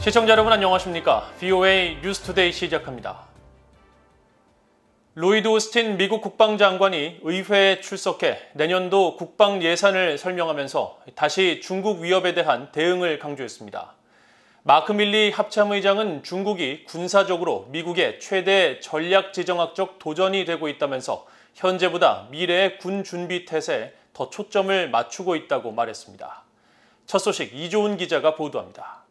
시청자 여러분 안녕하십니까? VOA 뉴스투데이 시작합니다. 로이드 오스틴 미국 국방장관이 의회에 출석해 내년도 국방 예산을 설명하면서 다시 중국 위협에 대한 대응을 강조했습니다. 마크 밀리 합참의장은 중국이 군사적으로 미국의 최대 전략지정학적 도전이 되고 있다면서 현재보다 미래의 군 준비 태세에 더 초점을 맞추고 있다고 말했습니다. 첫 소식 이조은 기자가 보도합니다.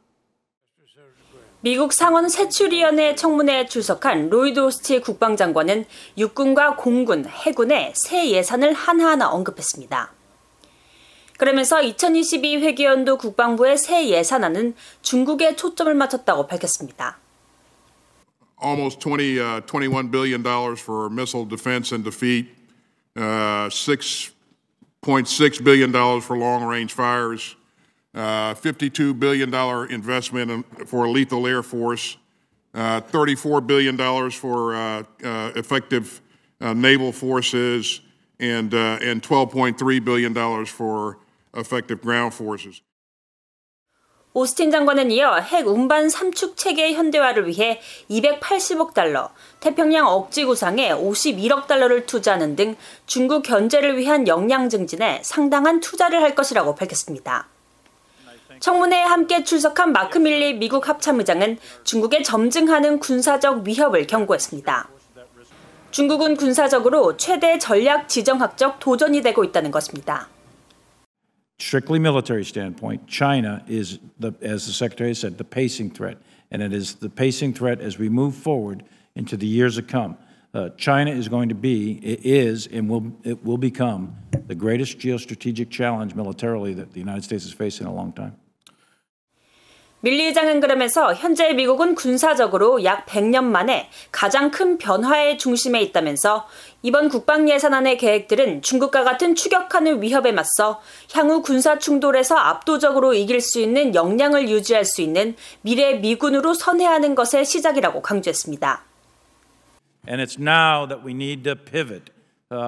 미국 상원 세출위원회 청문회에 출석한 로이드 오스틴 국방장관은 육군과 공군, 해군의 새 예산을 하나하나 언급했습니다. 그러면서 2022 회계연도 국방부의 새 예산안은 중국에 초점을 맞췄다고 밝혔습니다. Almost $21 billion for missile defense and defeat, $6.6 billion for long-range fires, $52 billion investment for lethal air force, $34 billion for effective naval forces, and $12.3 billion for effective ground forces. 오스틴 장관은 이어 핵 운반 삼축 체계 현대화를 위해 280억 달러, 태평양 억지 구상에 51억 달러를 투자하는 등 중국 견제를 위한 역량 증진에 상당한 투자를 할 것이라고 밝혔습니다. 청문회에 함께 출석한 마크 밀리 미국 합참의장은 중국의 점증하는 군사적 위협을 경고했습니다. 중국은 군사적으로 최대 전략 지정학적 도전이 되고 있다는 것입니다. Strictly military standpoint, China is, as the Secretary said, the pacing threat. And it is the pacing threat as we move forward into the years to come. China is going to be, it will become the greatest geostrategic challenge militarily that the United States has faced in a long time. 밀리 의장은 그러면서 현재 미국은 군사적으로 약 100년 만에 가장 큰 변화의 중심에 있다면서 이번 국방 예산안의 계획들은 중국과 같은 추격하는 위협에 맞서 향후 군사 충돌에서 압도적으로 이길 수 있는 역량을 유지할 수 있는 미래 미군으로 선회하는 것의 시작이라고 강조했습니다. And it's now that we need to pivot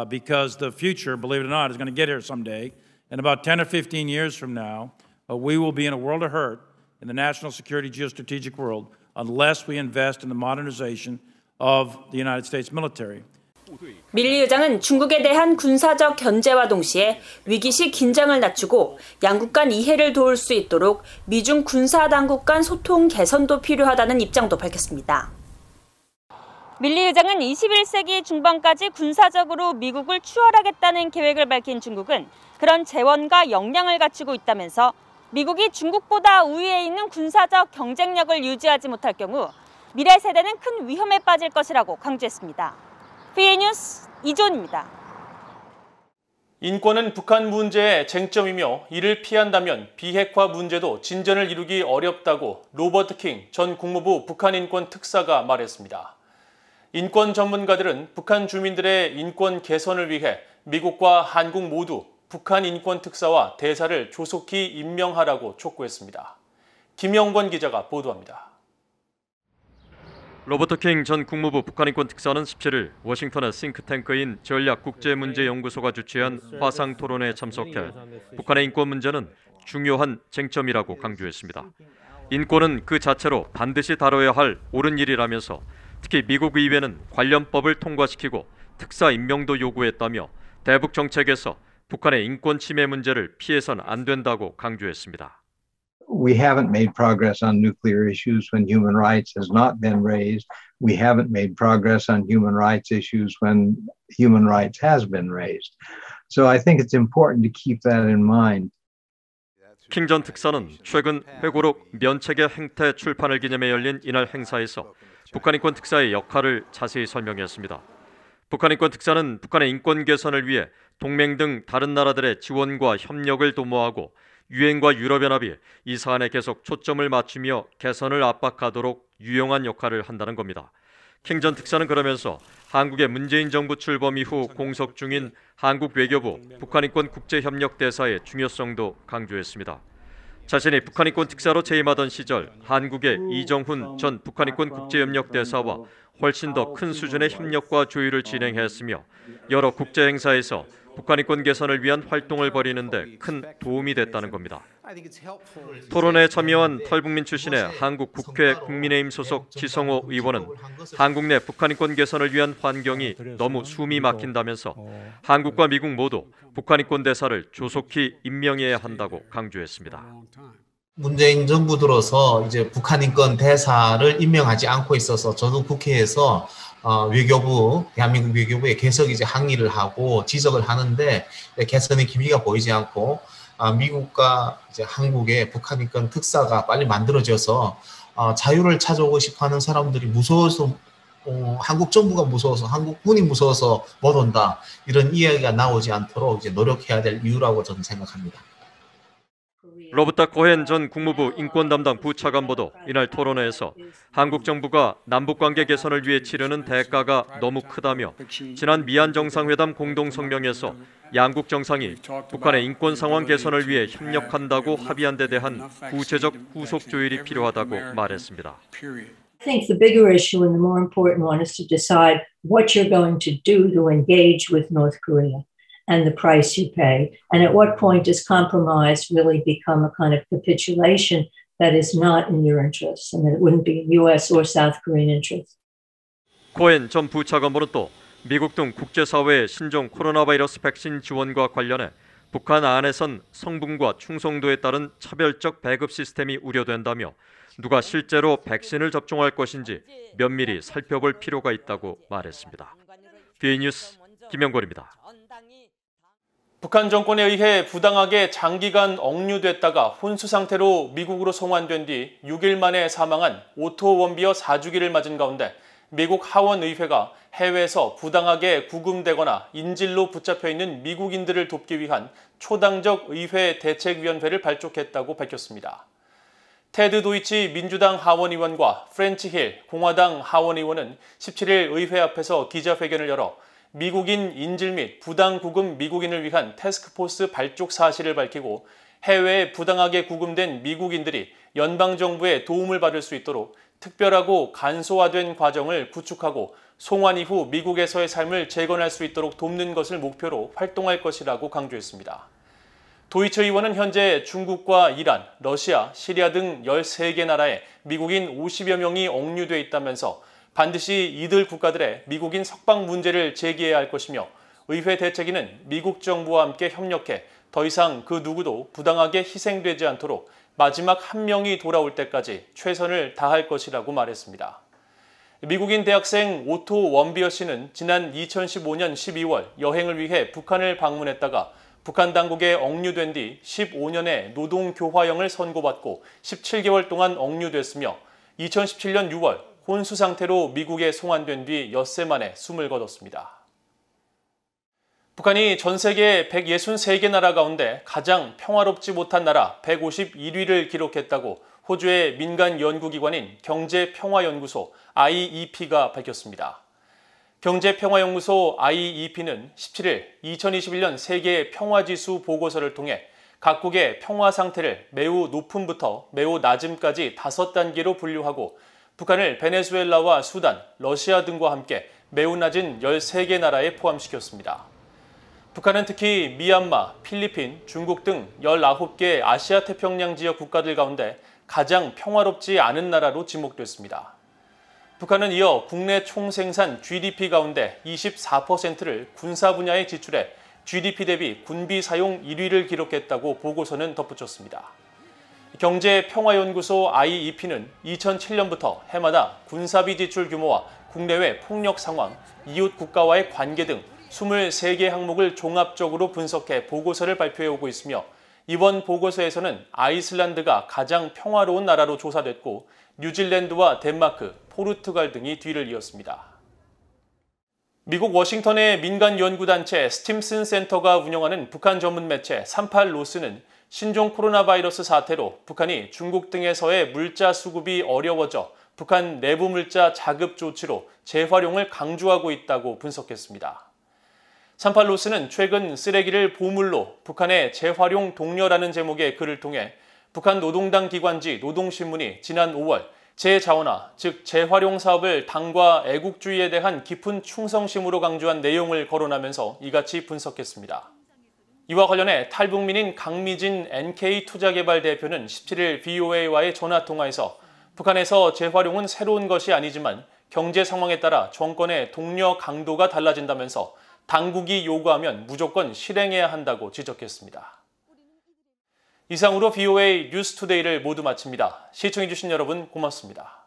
because the future, believe it or not, is going to get here someday. And about 10 or 15 years from now, we will be in a world of hurt in the national security geostrategic world unless we invest in the modernization of the United States military. 밀리 의장은 중국에 대한 군사적 견제와 동시에 위기시 긴장을 낮추고 양국 간 이해를 도울 수 있도록 미중 군사 당국 간 소통 개선도 필요하다는 입장도 밝혔습니다. 밀리 의장은 21세기 중반까지 군사적으로 미국을 추월하겠다는 계획을 밝힌 중국은 그런 재원과 역량을 갖추고 있다면서 미국이 중국보다 우위에 있는 군사적 경쟁력을 유지하지 못할 경우 미래 세대는 큰 위험에 빠질 것이라고 강조했습니다. VOA 뉴스 이조은입니다. 인권은 북한 문제의 쟁점이며 이를 피한다면 비핵화 문제도 진전을 이루기 어렵다고 로버트 킹 전 국무부 북한 인권 특사가 말했습니다. 인권 전문가들은 북한 주민들의 인권 개선을 위해 미국과 한국 모두 북한 인권 특사와 대사를 조속히 임명하라고 촉구했습니다. 김영권 기자가 보도합니다. 로버트 킹 전 국무부 북한 인권 특사는 17일 워싱턴의 싱크탱크인 전략국제문제연구소가 주최한 화상 토론회에 참석해 북한의 인권 문제는 중요한 쟁점이라고 강조했습니다. 인권은 그 자체로 반드시 다뤄야 할 옳은 일이라면서 특히 미국 의회는 관련법을 통과시키고 특사 임명도 요구했다며 대북 정책에서 북한의 인권 침해 문제를 피해선 안 된다고 강조했습니다. We haven't made progress on nuclear issues when human rights has not been raised. We haven't made progress on human rights issues when human rights has been raised. So I think it's important to keep that in mind. 킹 전 특사는 최근 회고록 면책의 행태 출판을 기념해 열린 이날 행사에서 북한 인권 특사의 역할을 자세히 설명했습니다. 북한 인권 특사는 북한의 인권 개선을 위해 동맹 등 다른 나라들의 지원과 협력을 도모하고 유엔과 유럽연합이 이 사안에 계속 초점을 맞추며 개선을 압박하도록 유용한 역할을 한다는 겁니다. 킹 전 특사는 그러면서 한국의 문재인 정부 출범 이후 공석 중인 한국 외교부 북한인권 국제협력대사의 중요성도 강조했습니다. 자신이 북한인권 특사로 재임하던 시절 한국의 이정훈 전 북한인권 국제협력대사와 훨씬 더 큰 수준의 협력과 조율을 진행했으며 여러 국제행사에서 북한 인권 개선을 위한 활동을 벌이는 데 큰 도움이 됐다는 겁니다. 토론회에 참여한 탈북민 출신의 한국 국회 국민의힘 소속 지성호 의원은 한국 내 북한 인권 개선을 위한 환경이 너무 숨이 막힌다면서 한국과 미국 모두 북한 인권 대사를 조속히 임명해야 한다고 강조했습니다. 문재인 정부 들어서 이제 북한 인권 대사를 임명하지 않고 있어서 저도 국회에서 외교부, 대한민국 외교부에 계속 이제 항의를 하고 지적을 하는데 개선의 기미가 보이지 않고 미국과 이제 한국의 북한 인권 특사가 빨리 만들어져서 자유를 찾아오고 싶어하는 사람들이 무서워서 한국 정부가 무서워서 한국군이 무서워서 못 온다 이런 이야기가 나오지 않도록 이제 노력해야 될 이유라고 저는 생각합니다. 로버트 코헨 전 국무부 인권 담당 부차관보도 이날 토론회에서 한국 정부가 남북관계 개선을 위해 치르는 대가가 너무 크다며 지난 미얀 정상회담 공동성명에서 양국 정상이 북한의 인권 상황 개선을 위해 협력한다고 합의한 데 대한 구체적 후속 조율이 필요하다고 말했습니다. I think the bigger issue and the more important one is to decide what you're going to do to engage with North Korea. And the price you pay, and at what point does compromise really become a kind of capitulation that is not in your interests, and that it wouldn't be in U.S. or South Korean interests. 코엔 전 부차관보는 또 미국 등 국제사회의 신종 코로나 바이러스 백신 지원과 관련해 북한 안에선 성분과 충성도에 따른 차별적 배급 시스템이 우려된다며 누가 실제로 백신을 접종할 것인지 면밀히 살펴볼 필요가 있다고 말했습니다. BA 뉴스 김영걸입니다. 북한 정권에 의해 부당하게 장기간 억류됐다가 혼수 상태로 미국으로 송환된 뒤 6일 만에 사망한 오토 원비어 4주기를 맞은 가운데 미국 하원의회가 해외에서 부당하게 구금되거나 인질로 붙잡혀 있는 미국인들을 돕기 위한 초당적 의회 대책위원회를 발족했다고 밝혔습니다. 테드 도이치 민주당 하원의원과 프렌치 힐 공화당 하원의원은 17일 의회 앞에서 기자회견을 열어 미국인 인질 및 부당 구금 미국인을 위한 태스크포스 발족 사실을 밝히고 해외에 부당하게 구금된 미국인들이 연방정부의 도움을 받을 수 있도록 특별하고 간소화된 과정을 구축하고 송환 이후 미국에서의 삶을 재건할 수 있도록 돕는 것을 목표로 활동할 것이라고 강조했습니다. 도이치 의원은 현재 중국과 이란, 러시아, 시리아 등 13개 나라에 미국인 50여 명이 억류돼 있다면서 반드시 이들 국가들의 미국인 석방 문제를 제기해야 할 것이며 의회 대책위는 미국 정부와 함께 협력해 더 이상 그 누구도 부당하게 희생되지 않도록 마지막 한 명이 돌아올 때까지 최선을 다할 것이라고 말했습니다. 미국인 대학생 오토 원비어 씨는 지난 2015년 12월 여행을 위해 북한을 방문했다가 북한 당국에 억류된 뒤 15년의 노동교화형을 선고받고 17개월 동안 억류됐으며 2017년 6월 혼수 상태로 미국에 송환된 뒤 엿새 만에 숨을 거뒀습니다. 북한이 전 세계 163개 나라 가운데 가장 평화롭지 못한 나라 151위를 기록했다고 호주의 민간 연구기관인 경제평화연구소 IEP가 밝혔습니다. 경제평화연구소 IEP는 17일 2021년 세계 평화지수 보고서를 통해 각국의 평화 상태를 매우 높음부터 매우 낮음까지 5단계로 분류하고 북한을 베네수엘라와 수단, 러시아 등과 함께 매우 낮은 13개 나라에 포함시켰습니다. 북한은 특히 미얀마, 필리핀, 중국 등 19개 아시아 태평양 지역 국가들 가운데 가장 평화롭지 않은 나라로 지목됐습니다. 북한은 이어 국내 총생산 GDP 가운데 24%를 군사 분야에 지출해 GDP 대비 군비 사용 1위를 기록했다고 보고서는 덧붙였습니다. 경제평화연구소 IEP는 2007년부터 해마다 군사비 지출 규모와 국내외 폭력 상황, 이웃 국가와의 관계 등 23개 항목을 종합적으로 분석해 보고서를 발표해오고 있으며 이번 보고서에서는 아이슬란드가 가장 평화로운 나라로 조사됐고 뉴질랜드와 덴마크, 포르투갈 등이 뒤를 이었습니다. 미국 워싱턴의 민간 연구단체 스팀슨 센터가 운영하는 북한 전문 매체 38로스는 신종 코로나 바이러스 사태로 북한이 중국 등에서의 물자 수급이 어려워져 북한 내부 물자 자급 조치로 재활용을 강조하고 있다고 분석했습니다. 38로스는 최근 쓰레기를 보물로 북한의 재활용 독려라는 제목의 글을 통해 북한 노동당 기관지 노동신문이 지난 5월 재자원화, 즉 재활용 사업을 당과 애국주의에 대한 깊은 충성심으로 강조한 내용을 거론하면서 이같이 분석했습니다. 이와 관련해 탈북민인 강미진 NK투자개발 대표는 17일 VOA와의 전화통화에서 북한에서 재활용은 새로운 것이 아니지만 경제 상황에 따라 정권의 동료 강도가 달라진다면서 당국이 요구하면 무조건 실행해야 한다고 지적했습니다. 이상으로 VOA 뉴스투데이를 모두 마칩니다. 시청해주신 여러분 고맙습니다.